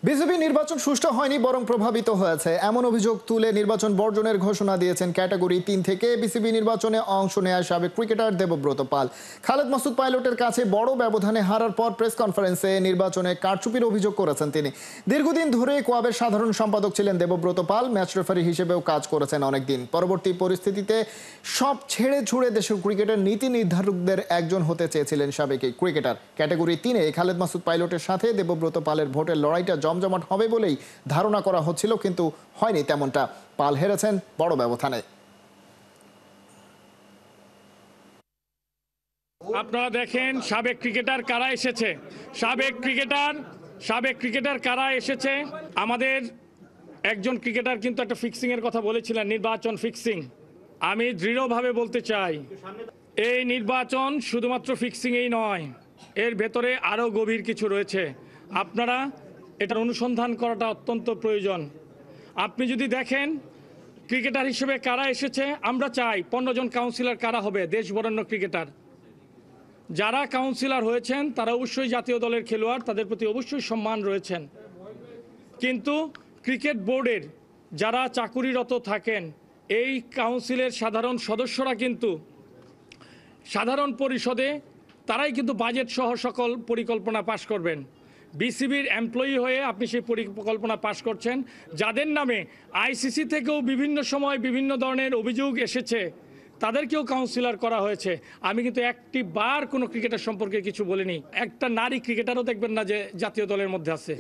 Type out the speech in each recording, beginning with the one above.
BCB নির্বাচন সুষ্ঠু হয়নি বরং প্রভাবিত হয়েছে এমন অভিযোগ তুলে নির্বাচন বর্জনের ঘোষণা দিয়েছেন ক্যাটাগরি ৩ থেকে বিসিবি নির্বাচনে অংশ নেওয়া সাবেক ক্রিকেটার দেবব্রত পাল। খালেদ মাসুদ পাইলটের কাছে বড় ব্যবধানে হারার পর প্রেস কনফারেন্সে নির্বাচনে কারচুপির অভিযোগ করেছেন তিনি। দীর্ঘদিন ধরে কোয়াবের সাধারণ সম্পাদক ছিলেন দেবব্রত পাল, ম্যাচ রেফারি হিসেবেও কাজ করেছেন অনেকদিন। পরবর্তী পরিস্থিতিতে সব ছেড়ে ছুড়ে দেশের ক্রিকেটের নীতি নির্ধারকদের একজন হতে চেয়েছিলেন সাবেক এই ক্রিকেটার। ক্যাটাগরি 3-এ খালেদ মাসুদ পাইলটের সাথে দেবব্রত পালের ভোটের লড়াইটা জমজমাট হবে বলেই ধারণা করা হচ্ছিল, কিন্তু হয়নি তেমনটা। পাল হেরেছেন বড় ব্যবধানে। আপনারা দেখেন সাবেক ক্রিকেটার কারা এসেছে, সাবেক ক্রিকেটার কারা এসেছে। আমাদের একজন ক্রিকেটার কিন্তু একটা ফিক্সিং এর কথা বলেছিলেন, নির্বাচন ফিক্সিং। আমি দৃঢ়ভাবে বলতে চাই, এই নির্বাচন শুধুমাত্র ফিক্সিংই নয়, এর ভেতরে আরও গভীর কিছু রয়েছে। আপনারা এটার অনুসন্ধান করাটা অত্যন্ত প্রয়োজন। আপনি যদি দেখেন ক্রিকেটার হিসেবে কারা এসেছে, আমরা চাই 15 জন কাউন্সিলর কারা হবে দেশ বরেণ্য ক্রিকেটার। যারা কাউন্সিলর হয়েছেন তারা অবশ্যই জাতীয় দলের খেলোয়াড়, তাদের প্রতি অবশ্যই সম্মান রয়েছেন। কিন্তু ক্রিকেট বোর্ডের যারা চাকুরিরত থাকেন, এই কাউন্সিলের সাধারণ সদস্যরা কিন্তু সাধারণ পরিষদে তারাই কিন্তু বাজেট সহ সকল পরিকল্পনা পাশ করবেন। বিসিবির এমপ্লয়ি হয়ে আপনি সেই পরিকল্পনা পাশ করছেন, যাদের নামে আইসিসি থেকেও বিভিন্ন সময় বিভিন্ন ধরনের অভিযোগ এসেছে, তাদেরকেও কাউন্সিলর করা হয়েছে। আমি কিন্তু একটি বার কোনো ক্রিকেটার সম্পর্কে কিছু বলিনি। একটা নারী ক্রিকেটারও দেখবেন না যে জাতীয় দলের মধ্যে আছে।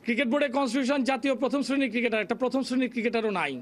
ক্রিকেট বোর্ডের কনস্টিটিউশন জাতীয় প্রথম শ্রেণীর ক্রিকেটার, একটা প্রথম শ্রেণীর ক্রিকেটারও নাই।